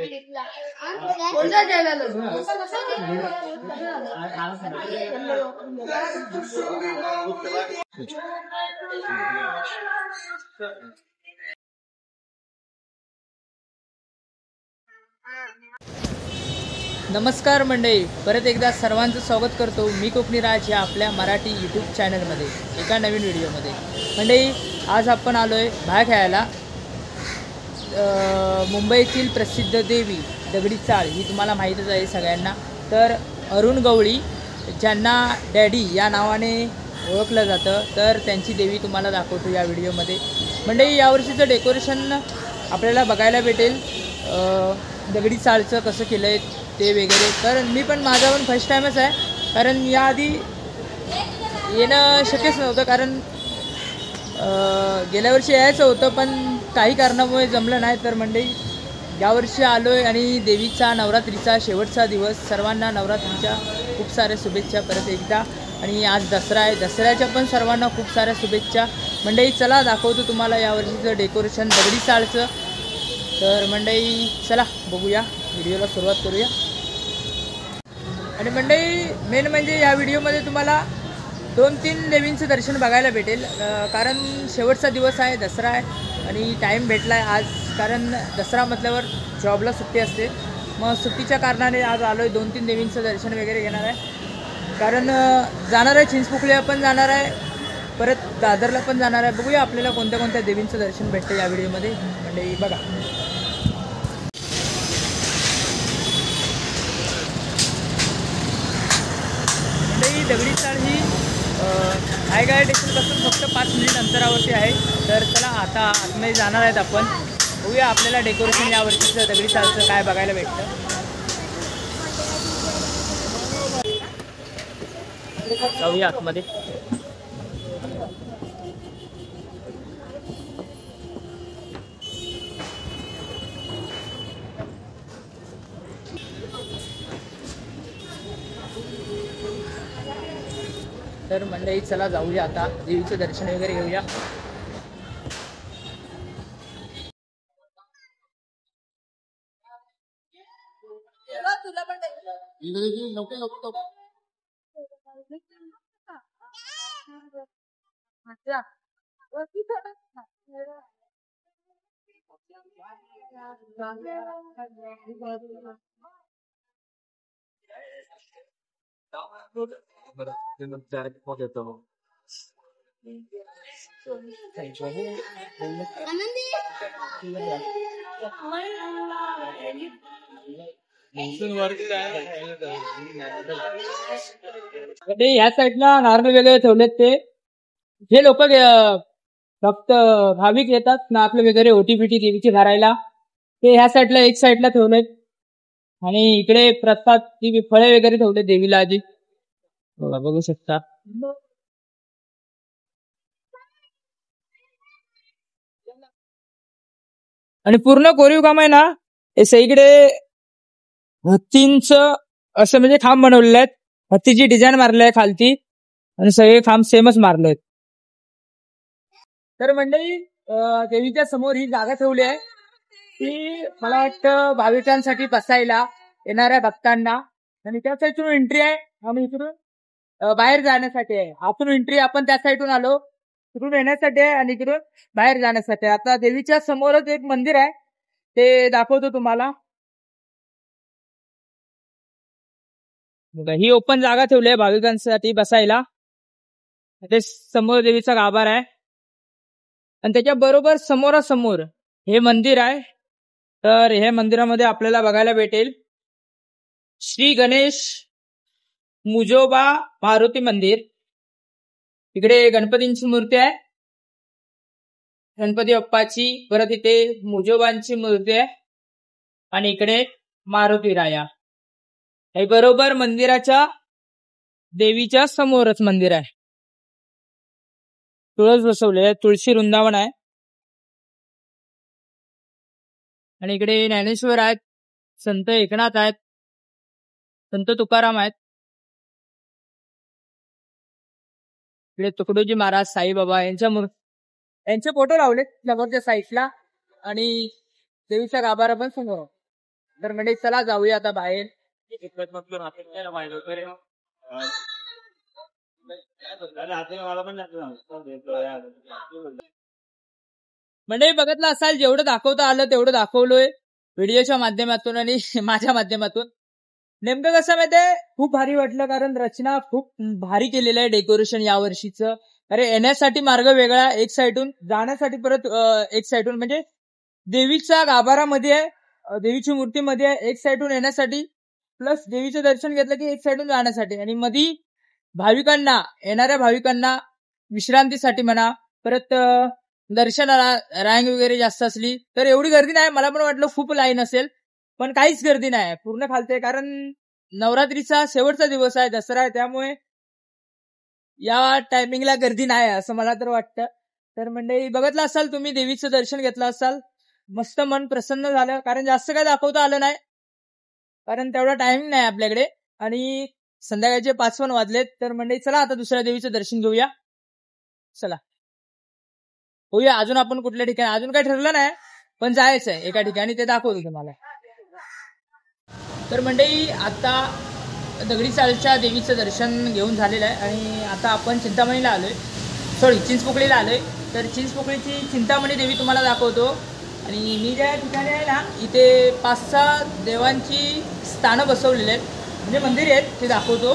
नमस्कार मंडळी, परत एकदा सर्वांचं स्वागत करतो मी कोकणी राज या आपल्या मराठी यूट्यूब चॅनलमध्ये एका नवीन व्हिडिओमध्ये. मंडळी, आज आपण आलो आहे बाहेर खेळायला. मुंबईतील प्रसिद्ध देवी दगडी चाळ ही तुम्हाला माहीतच आहे सगळ्यांना. तर अरुण गवळी ज्यांना डॅडी या नावाने ओळखलं जातं, तर त्यांची देवी तुम्हाला दाखवतो या व्हिडिओमध्ये. मंडळी, यावर्षीचं डेकोरेशन आपल्याला बघायला भेटेल. दगडी चाळचं कसं केलं आहे ते वगैरे. तर मी पण माझा पण फर्स्ट टाईमच आहे, कारण याआधी येणं शक्यच नव्हतं. कारण गेल्या वर्षी यायचं होतं पण काही कारणामुळे जमलं नाही. तर मंडळी, यावर्षी आलो आहे आणि देवीचा नवरात्रीचा शेवटचा दिवस. सर्वांना नवरात्रीच्या खूप साऱ्या शुभेच्छा परत एकदा. आणि आज दसरा आहे, दसऱ्याच्या पण सर्वांना खूप साऱ्या शुभेच्छा. मंडळी, चला दाखवतो तुम्हाला यावर्षीचं डेकोरेशन दगडी चाळचं. तर मंडळी, चला बघूया, व्हिडिओला सुरुवात करूया. आणि मंडळी, मेन म्हणजे या व्हिडिओमध्ये तुम्हाला 2-3 देवींचं दर्शन बघायला भेटेल. कारण शेवटचा दिवस आहे, दसरा आहे आणि टाईम भेटला आहे आज. कारण दसरा म्हटल्यावर जॉबला सुट्टी असते, मग सुट्टीच्या कारणाने आज आलो आहे. 2-3 देवींचं दर्शन वगैरे घेणार आहे. कारण जाणार आहे चिंचपोकळीला पण जाणार आहे, परत दादरला पण जाणार आहे. बघूया आपल्याला कोणत्या कोणत्या देवींचं दर्शन भेटतं या व्हिडिओमध्ये. मंडळी बघा. दगडी चाळ ही आयगाय स्टेशनपासून फक्त 5 मिनिट अंतरावरती आहे. तर चला आता आतमध्ये जाणार आहेत आपण. बघूया आपल्याला डेकोरेशन यावर्षीचं दगडी चाळचं काय बघायला भेटतं. जाऊया आतमध्ये. तर मंडळी, चला जाऊया आता देवीचं दर्शन वगैरे घेऊया. या साईडला नारळ वगैरे ठेवलेत. ते जे लोक फक्त भाविक येतात नारळ वगैरे ओटी-पिटी देवीची भरायला, ते ह्या साईडला एक साईडला ठेवलेत. आणि इकडे प्रसाद ती फळे वगैरे ठेवले देवीला आधी. बघू शकता. आणि पूर्ण कोरीव काम आहे ना, हे सगळीकडे हत्तींचं असं म्हणजे खांब बनवलेले आहेत. हत्तीची डिझाईन मारली आहे खालती आणि सगळे खांब सेमच मारले आहेत. तर मंडळी, देवीच्या समोर ही जागा ठेवली आहे, ती मला वाटतं भाविकांसाठी बसायला येणाऱ्या भक्तांना. आणि त्या साईडून एंट्री आहे आणि इकडून बाहेर जाण्यासाठी आहे. आतून एंट्री, आपण त्या साईडून आलो, तिकडून येण्यासाठी आहे आणि इकडून बाहेर जाण्यासाठी. आता देवीच्या समोरच एक मंदिर आहे, ते दाखवतो तुम्हाला. ही ओपन जागा ठेवली आहे भाविकांसाठी बसायला. ते समोर देवीचा गाभारा आहे आणि त्याच्या बरोबर समोरासमोर हे मंदिर आहे. तर हे मंदिरामध्ये आपल्याला बघायला भेटेल श्री गणेश मुजोबा मारुती मंदिर. इकडे गणपतींची मूर्ती आहे, गणपती बाप्पाची. परत इथे मुजोबांची मूर्ती आहे आणि इकडे मारुती राया. हे बरोबर मंदिराच्या देवीच्या समोरच मंदिर आहे. तुळस बसवले, तुळशी वृंदावन आहे. आणि इकडे ज्ञानेश्वर आहेत, संत एकनाथ आहेत, संत तुकाराम आहेत. इकडे तुकडोजी महाराज, साईबाबा यांचे फोटो लावलेत समोरच्या साईडला. आणि देवीचा गाभारा पण समोर. तर म्हणजे चला जाऊया आता बाहेर. म्हणजे बघितलं असाल, जेवढं दाखवता आलं तेवढं दाखवलोय व्हिडिओच्या माध्यमातून आणि माझ्या माध्यमातून. नेमकं कसं माहितीये, खूप भारी वाटलं कारण रचना खूप भारी केलेलं आहे डेकोरेशन या वर्षीचं. अरे येण्यासाठी मार्ग वेगळा, एक साईडून जाण्यासाठी परत एक साईडून, म्हणजे देवीच्या गाभारामध्ये आहे, देवीची मूर्ती मध्ये आहे, एक साईडून येण्यासाठी प्लस देवीचं दर्शन घेतलं की एक साईडून जाण्यासाठी, आणि मधी भाविकांना, येणाऱ्या भाविकांना विश्रांतीसाठी म्हणा, परत दर्शनाला रांग वगैरे जास्त असली तर एवढी गर्दी नाही. मला पण वाटलं खूप लाईन असेल, पण काहीच गर्दी नाही, पूर्ण खालते. कारण नवरात्रीचा शेवटचा दिवस आहे, दसरा आहे, त्यामुळे या टायमिंगला गर्दी नाही असं मला तर वाटतं. तर मंडळी बघितलं असाल, तुम्ही देवीचं दर्शन घेतलं असाल, मस्त मन प्रसन्न झालं. कारण जास्त काय दाखवता आलं नाही, कारण तेवढा टाइम नाही आपल्याकडे, आणि संध्याकाळचे 5 पण वाजलेत. तर मंडळी चला आता दुसऱ्या देवीचं दर्शन घेऊया. चला होऊया. अजून आपण कुठल्या ठिकाणी अजून काही ठरलं नाही, पण जायचं आहे एका ठिकाणी, ते दाखवतो तुम्हाला. तर मंडळी आता दगडी चालच्या देवीचं दर्शन घेऊन झालेलं आहे, आणि आता आपण चिंतामणीला आलोय, सॉरी चिंचपोकळीला आलोय. तर चिंचपोकळीची चिंतामणी देवी तुम्हाला दाखवतो. आणि मी ज्या ठिकाणी आहे ना, इथे 5-6 देवांची स्थानं बसवलेली आहेत, म्हणजे मंदिर आहेत, ते दाखवतो.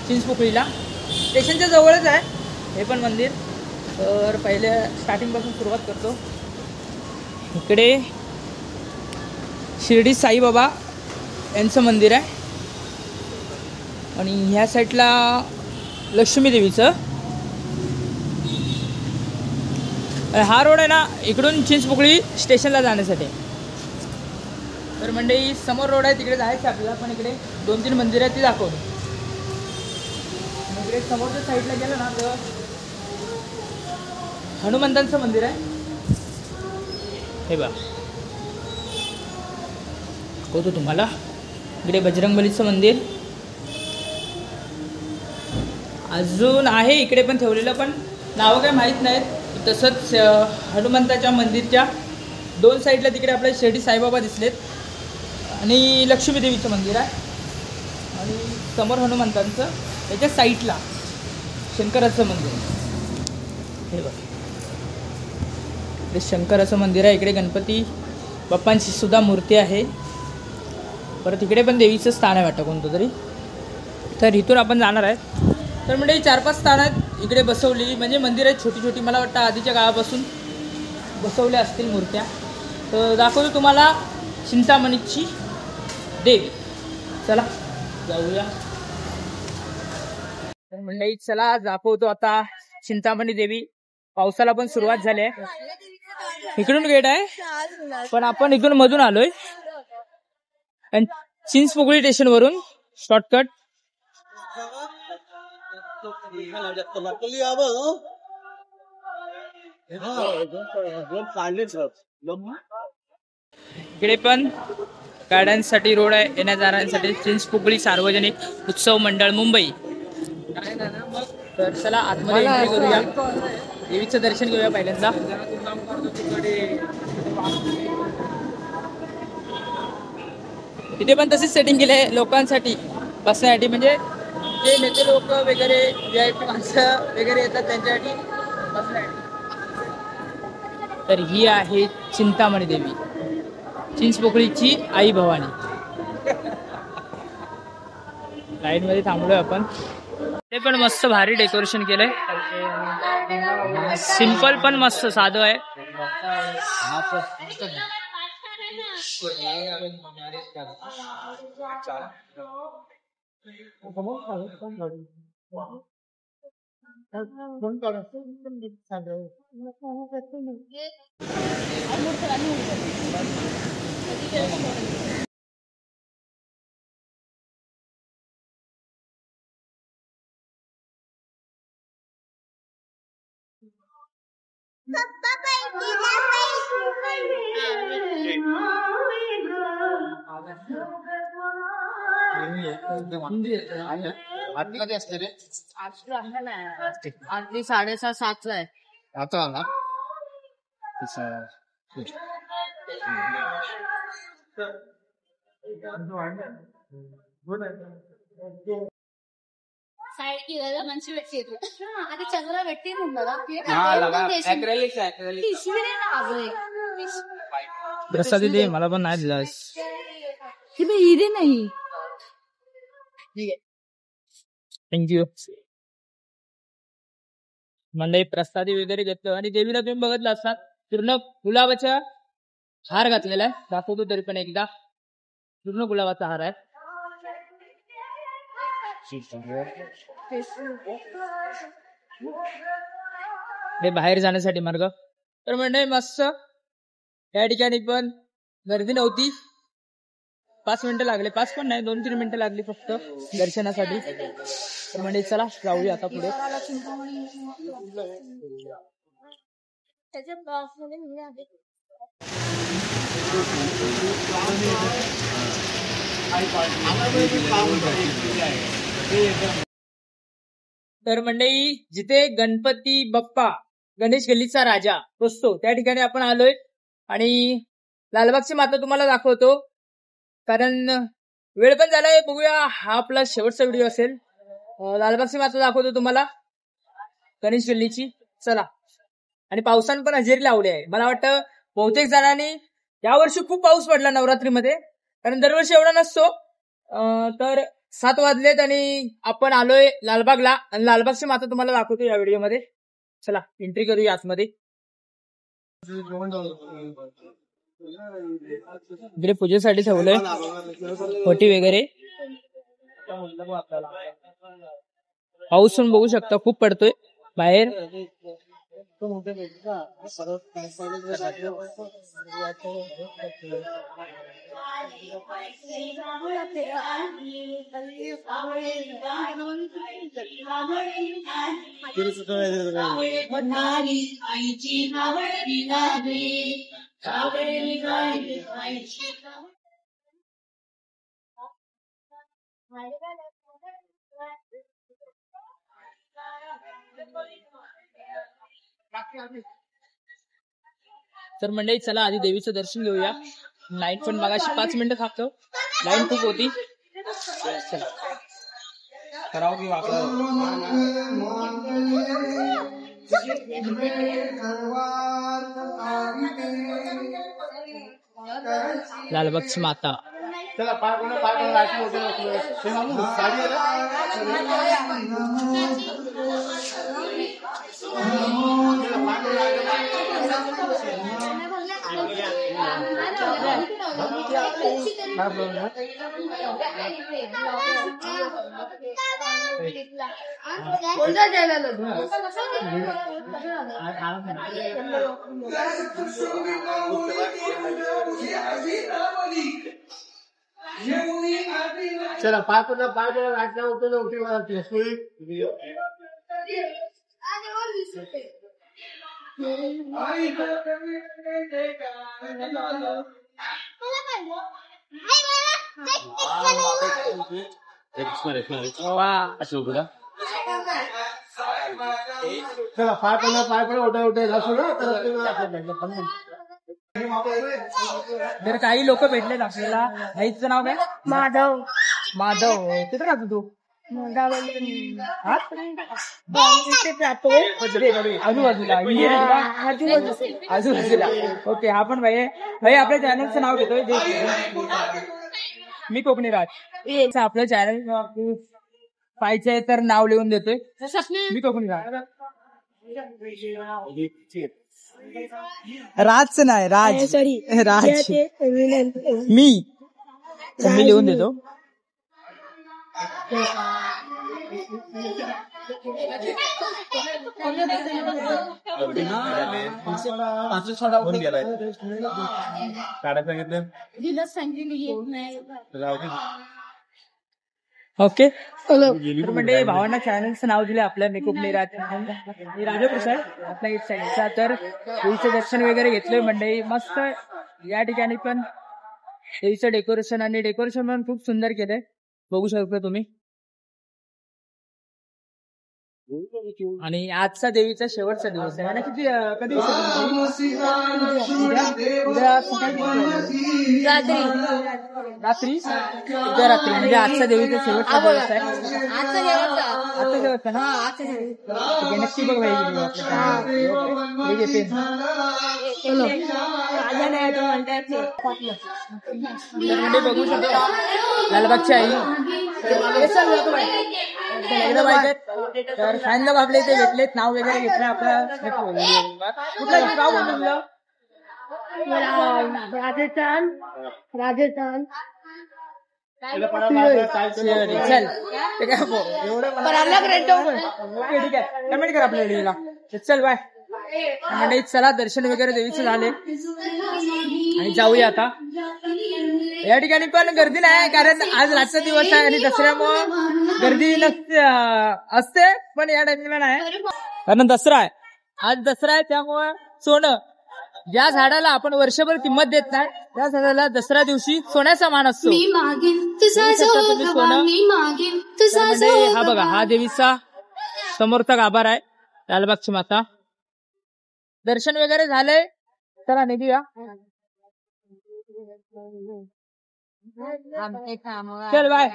चिंचपोकळीला स्टेशनच्या जवळच आहे हे पण मंदिर. तर पहिले स्टार्टिंगपासून सुरुवात करतो. इकडे शिर्डी साईबाबा यांचं मंदिर आहे, आणि ह्या साईडला लक्ष्मी देवीचं. हा रोड आहे ना, इकडून चिंचपोकळी स्टेशनला जाण्यासाठी. तर मंडळी समोर रोड आहे, तिकडे जायचं आपल्याला, पण इकडे 2-3 मंदिर आहेत, ती दाखवतो. इकडे समोरच्या साईडला गेलं ना तर हनुमंतांचं मंदिर आहे, हे बघा दाखवतो तुम्हाला. इकडे बजरंगबलीचं मंदिर अजून आहे इकडे पण ठेवलेलं, पण नावं काय माहीत नाहीत. तसंच हनुमंताच्या मंदिरच्या 2 साईडला तिकडे आपल्याला शिर्डी साईबाबा दिसलेत, आणि लक्ष्मी देवीचं मंदिर आहे, आणि समोर हनुमंतांचं, त्याच्या साईडला शंकराचं मंदिर आहे, हे बघा इकडे शंकराचं मंदिर आहे. इकडे गणपती बाप्पांची सुद्धा मूर्ती आहे. परत इकडे पण देवीचं स्थान आहे वाटतं कोणतं तरी. तर इथून आपण जाणार आहे. तर म्हणजे 4-5 स्थानात इकडे बसवलेली, म्हणजे मंदिर आहेत छोटी छोटी, मला वाटतं आधीच्या काळापासून बसवल्या असतील मूर्त्या. तर दाखवतो तुम्हाला चिंतामणीची देवी. चला जाऊया. तर मंडळी चला दाखवतो आता चिंतामणी देवी. पावसाला पण सुरुवात झाली आहे. इकडून गेट आहे, पण आपण इकडून मधून आलोय, आणि चिंचपोकळी स्टेशन वरून शॉर्टकट. इकडे पण गाड्यांसाठी रोड आहे, येण्या जाण्यासाठी. चिंचपोकळी सार्वजनिक उत्सव मंडळ मुंबई. तर चला आतमध्ये एंट्री करूया, देवीचं दर्शन घेऊया पहिल्यांदा. इथे पण तशीच सेटिंग केली आहे लोकांसाठी बसण्यासाठी, म्हणजे जे नेते लोक वगैरे, VIP माणसं वगैरे येतात त्यांच्यासाठी बसण्यासाठी. तर ही आहे चिंतामणी देवी, चिंचपोकळीची आई भवानी. लाईन मध्ये थांबलोय आपण. ते पण मस्त भारी डेकोरेशन केलंय, सिंपल पण मस्त साधं आहे. आतमध्ये असते रे. आरती 6:30-7 आहे. आता ना అది చంద్ర పెట్టింది प्रसादी दे मला पण नाही दिलास इथे नाही थँक्यू मंडळी प्रसादी वगैरे घेतलं आणि देवीला तुम्ही बघितलं असतात पूर्ण गुलाबाच्या हार घातलेला आहे दाखवतो तरी पण एकदा पूर्ण गुलाबाचा हार आहे हे बाहेर जाण्यासाठी मार्ग तर म्हणजे मस्त या ठिकाणी पण गर्दी नव्हती 5 मिनिटं लागले 5 पण नाही 2-3 मिनिटं लागली फक्त दर्शनासाठी तर म्हणजे चला जाऊया आता पुढे तर मंडळी जिथे गणपती बाप्पा गणेश गल्लीचा राजा बसतो त्या ठिकाणी आपण आलोय आणि लालबागची माता तुम्हाला दाखवतो कारण वेळ पण झालाय बघूया हा आपला शेवटचा व्हिडिओ असेल लालबागची माता दाखवतो तुम्हाला गणेश गल्लीची चला आणि पावसानं पण हजेरी लावली आहे मला वाटतं बहुतेक जणांनी यावर्षी खूप पाऊस पडला नवरात्रीमध्ये कारण दरवर्षी एवढा नसतो तर 7 वाजलेत आणि आपण आलोय लालबागला आणि लालबागची माता तुम्हाला दाखवतो या व्हिडिओमध्ये चला एंट्री करूया आतमध्ये इकडे पूजेसाठी ठेवलंय ओटी वगैरे पाऊस पण बघू शकता खूप पडतोय बाहेर तर मंडळी चला आधी देवीचं दर्शन घेऊया लाईन पण मगाशी 5 मिनिटं थांबतो लाईन खूप होती लालबागची माता चला पाय चला पाय राईटला होतो ना उठी मला चला पाय उठे तर काही लोक भेटलेत आपल्याला आईचं नाव काय माधव कुठे राहतो तू आजूबाजूला ओके हा पण भाई आपल्या चॅनलचं नाव घेतोय मी कोकणी राज आपलं चॅनल पाहायचंय तर नाव लिहून देतोय मी कोकणी राज राजचं नाही राज सॉरी राज मी लिहून देतो ओके तर म्हणजे भावांना चॅनलचं नाव दिलं आपल्या मेकअप राजाप्रसाद आपल्या चॅनलचा तर देवीचं दर्शन वगैरे घेतलंय मंडळी मस्त या ठिकाणी पण देवीचं डेकोरेशन आणि डेकोरेशन पण खूप सुंदर केलंय बघू शकता तुम्ही आणि आजचा देवीचा शेवटचा दिवस आहे ना. कधी उद्या सकाळी किती वाजता? रात्री उद्या रात्री म्हणजे आजचा देवीचा शेवटचा दिवस आहे. आजचा शेवटचा ना. ठीक आहे, नक्की बघ भाई व्हिडिओ आपल्या. ठीक आहे, म्हणजे बघू शकता लालबागची आई एकदा पाहिजे तर फॅन लोक आपल्या इथे भेटलेत. नाव वगैरे घेतलं आपलं. कुठलं गाव बोललं तुझं? राजस्थान राजस्थान चल ते काय एवढं ठीक आहे. कमेंट कर आपल्या व्हिडिओला. चल बाय. म्हणजे चला दर्शन वगैरे देवीचं झाले आणि जाऊया आता. या ठिकाणी पण गर्दी नाही कारण आज रातचा दिवस आहे आणि दसऱ्यामुळं गर्दी नसते असते पण या टाइमला नाही कारण दसरा आहे. आज दसरा आहे त्यामुळं सोनं ज्या झाडाला आपण वर्षभर किंमत देत नाही त्या झाडाला दसऱ्या दिवशी सोन्याचा मान असतो. सोनं म्हणजे हा बघा हा देवीचा समोरचा गाभार आहे लालबागची माता. दर्शन वगैरे झालंय. चला निघूया. चल बाय.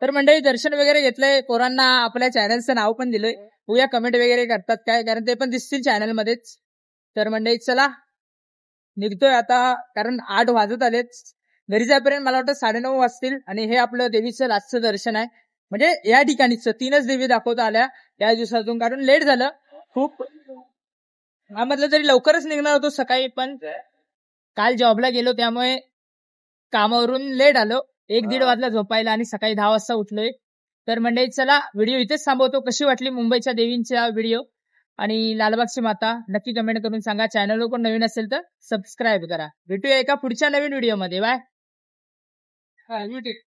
तर मंडळी दर्शन वगैरे घेतलंय. पोरांना आपल्या चॅनलचं नाव पण दिलंय. उद्या कमेंट वगैरे करतात काय कारण ते पण दिसतील चॅनल मध्येच. तर मंडळी चला निघतोय आता कारण 8 वाजत आलेत. घरी जाईपर्यंत मला वाटतं 9:30 वाजतील. आणि हे आपलं देवीचं लास्टचं दर्शन आहे म्हणजे या ठिकाणीच 3च देवी दाखवता आल्या त्या दिवसातून कारण लेट झालं खूप. म्हटलं तरी लवकरच निघणार होतो सकाळी पण काल जॉबला गेलो त्यामुळे कामावरून लेट आलो. 1-1:30 वाजला झोपायला आणि सकाळी 10 वाजता उठलोय. तर मंडळी चला व्हिडिओ इथेच थांबवतो. कशी वाटली मुंबईच्या देवींचा व्हिडिओ आणि लालबागची माता नक्की कमेंट करून सांगा. चॅनलवर पण नवीन असेल तर सबस्क्राईब करा. भेटूया एका पुढच्या नवीन व्हिडिओ मध्ये. बाय.